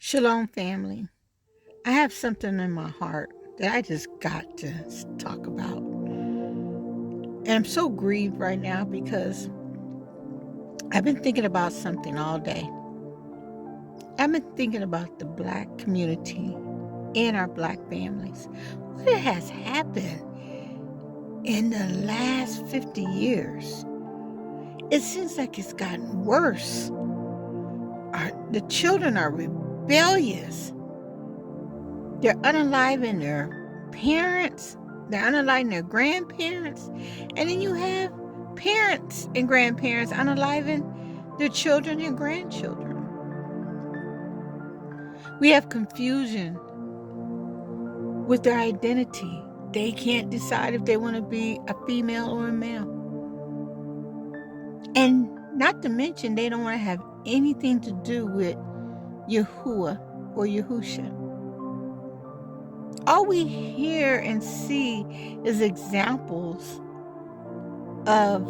Shalom, family. I have something in my heart that I just got to talk about. And I'm so grieved right now because I've been thinking about something all day. I've been thinking about the Black community and our Black families. What has happened in the last 50 years? It seems like it's gotten worse. The children are rebellious. They're unaliving their parents. They're unaliving their grandparents. And then you have parents and grandparents unaliving their children and grandchildren. We have confusion with their identity. They can't decide if they want to be a female or a male. And not to mention, they don't want to have anything to do with Yahuwah or Yahusha. All we hear and see is examples of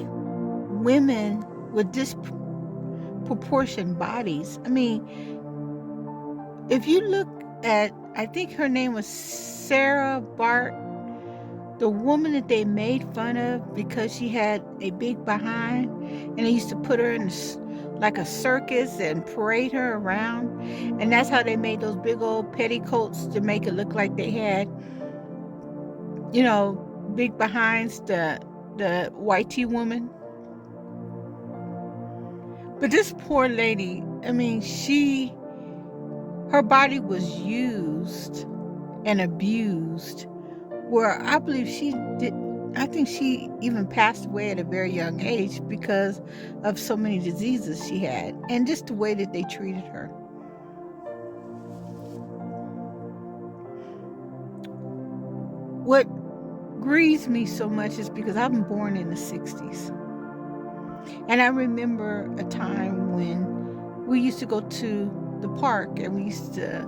women with disproportionate bodies. I mean, if you look at, I think her name was Sarah Bart, the woman that they made fun of because she had a big behind, and they used to put her in like a circus and parade her around, and that's how they made those big old petticoats to make it look like they had, big behinds, the white woman. But this poor lady, I mean, her body was used and abused, where I believe I think she even passed away at a very young age because of so many diseases she had, and just the way that they treated her. What grieves me so much is because I've been born in the 60s. And I remember a time when we used to go to the park and we used to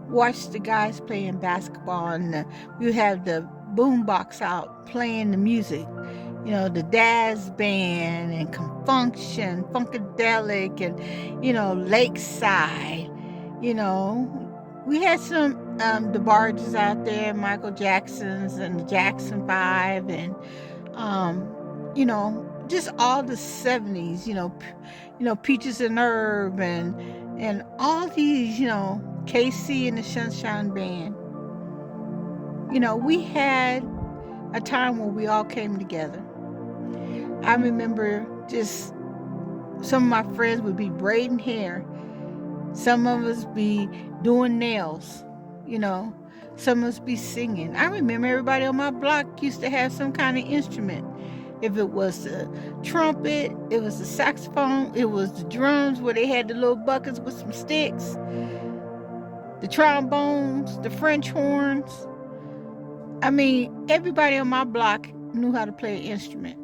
watch the guys playing basketball, and we would have the boom box out playing the music, the Daz Band and Confunction, Funkadelic, and Lakeside. We had some the barges out there, Michael Jackson's and the Jackson 5, and just all the 70s, Peaches and Herb, and all these, KC and the Sunshine Band. We had a time where we all came together. I remember just some of my friends would be braiding hair. Some of us be doing nails, some of us be singing. I remember everybody on my block used to have some kind of instrument. If it was the trumpet, it was the saxophone, it was the drums where they had the little buckets with some sticks, the trombones, the French horns. I mean, everybody on my block knew how to play an instrument.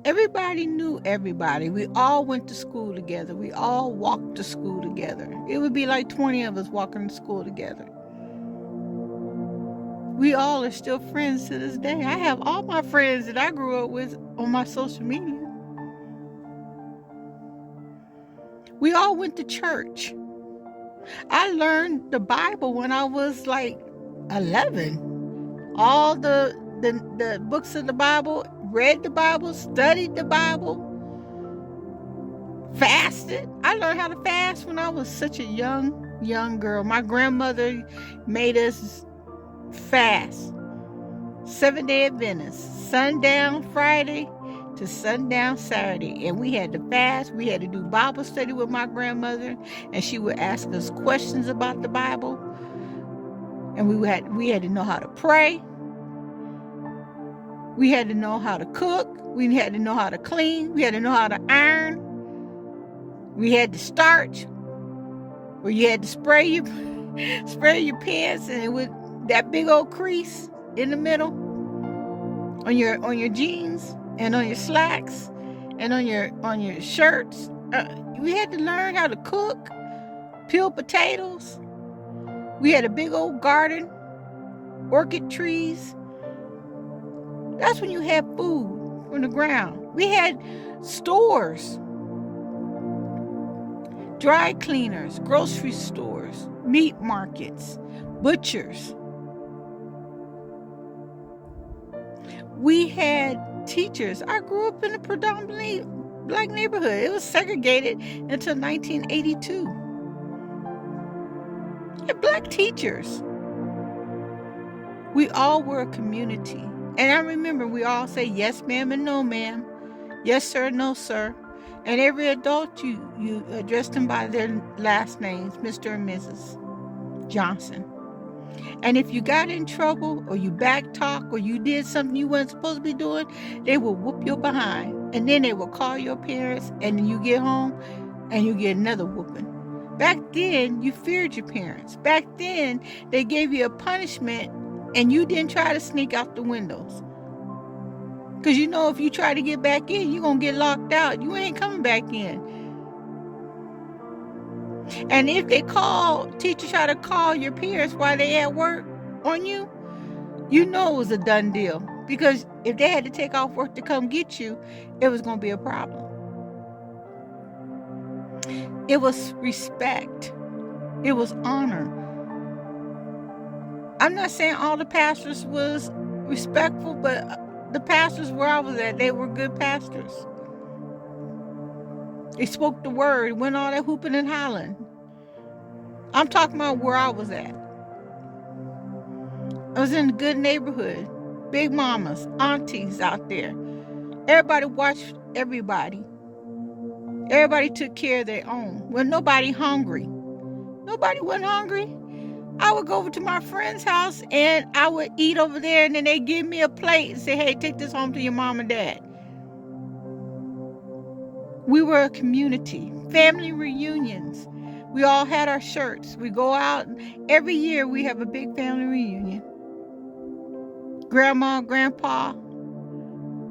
Everybody knew everybody. We all went to school together. We all walked to school together. It would be like 20 of us walking to school together. We all are still friends to this day. I have all my friends that I grew up with on my social media. We all went to church. I learned the Bible when I was like 11. All the books of the Bible, read the Bible, studied the Bible, fasted. I learned how to fast when I was such a young girl. My grandmother made us fast. 7-day Adventist, sundown Friday to sundown Saturday, and we had to fast. We had to do Bible study with my grandmother, and she would ask us questions about the Bible, and we had to know how to pray. We had to know how to cook. We had to know how to clean. We had to know how to iron. We had to starch, where you had to spray your pants, and it would that big old crease in the middle on your jeans and on your slacks and on your shirts. We had to learn how to cook, peel potatoes. We had a big old garden, orchid trees. That's when you had food from the ground. We had stores, dry cleaners, grocery stores, meat markets, butchers. We had teachers. I grew up in a predominantly black neighborhood. It was segregated until 1982. We had black teachers. We all were a community. And I remember we all say yes, ma'am, and no, ma'am. Yes, sir, no, sir. And every adult, you addressed them by their last names, Mr. and Mrs. Johnson. And if you got in trouble or you backtalk or you did something you weren't supposed to be doing, they will whoop your behind. And then they will call your parents, and then you get home and you get another whooping. Back then, you feared your parents. Back then, they gave you a punishment and you didn't try to sneak out the windows. Because you know if you try to get back in, you're going to get locked out. You ain't coming back in. And if teachers try to call your parents while they at work on you, you know it was a done deal. Because if they had to take off work to come get you, it was going to be a problem. It was respect. It was honor. I'm not saying all the pastors was respectful, but the pastors where I was at, they were good pastors. They spoke the word, went all that hooping and hollering. I'm talking about where I was at. I was in a good neighborhood. Big mamas, aunties out there. Everybody watched everybody. Everybody took care of their own. When nobody hungry. Nobody went hungry. I would go over to my friend's house and I would eat over there, and then they give me a plate and say, hey, take this home to your mom and dad. We were a community. Family reunions. We all had our shirts. We go out. Every year we have a big family reunion. Grandma, grandpa,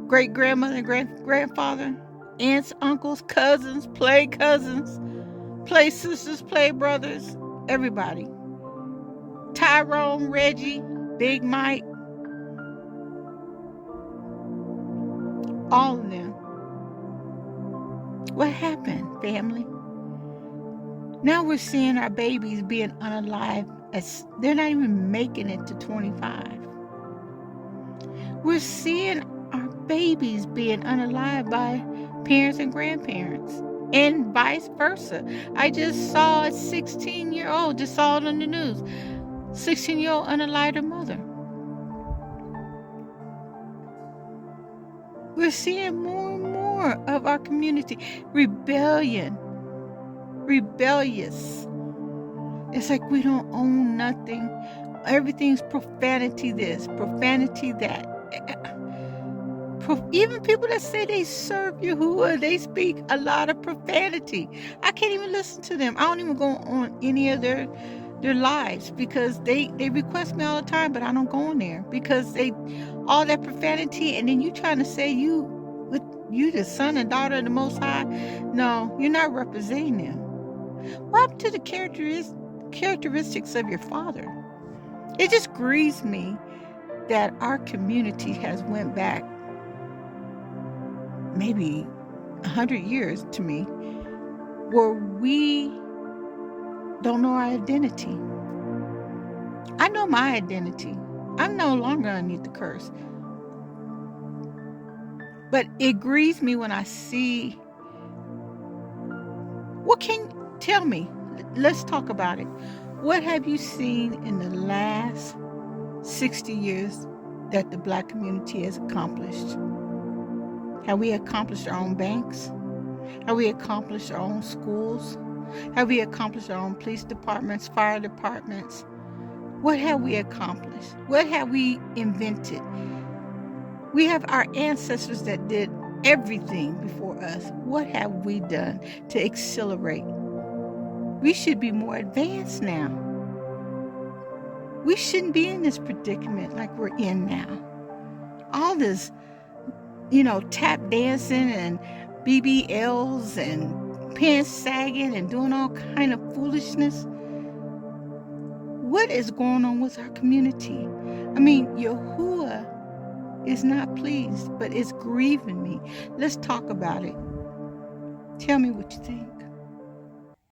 great-grandmother, great-grandfather, aunts, uncles, cousins, play sisters, play brothers, everybody. Tyrone, Reggie, Big Mike, all of them. What happened, family? Now we're seeing our babies being unalive. As they're not even making it to 25. We're seeing our babies being unalive by parents and grandparents, and vice versa. I just saw a 16-year-old, just saw it on the news, 16-year-old unalived her mother. We're seeing more and more of our community rebellious. It's like we don't own nothing. Everything's profanity this, profanity that. Even people that say they serve Yahuwah, they speak a lot of profanity. I can't even listen to them. I don't even go on any of their lives because they request me all the time, but I don't go on there because they all that profanity, and then you trying to say you the son and daughter of the Most High. No, you're not representing them. What happened to the characteristics of your father? It just grieves me that our community has went back maybe 100 years to me, where we don't know our identity. I know my identity. I'm no longer underneath the curse. But it grieves me when I see. What can tell me? Let's talk about it. What have you seen in the last 60 years that the black community has accomplished? Have we accomplished our own banks? Have we accomplished our own schools? Have we accomplished our own police departments, fire departments? What have we accomplished? What have we invented? We have our ancestors that did everything before us. What have we done to accelerate? We should be more advanced now. We shouldn't be in this predicament like we're in now. All this, tap dancing and BBLs and pants sagging and doing all kind of foolishness. What is going on with our community? I mean, Yahuwah is not pleased, but it's grieving me. Let's talk about it. Tell me what you think.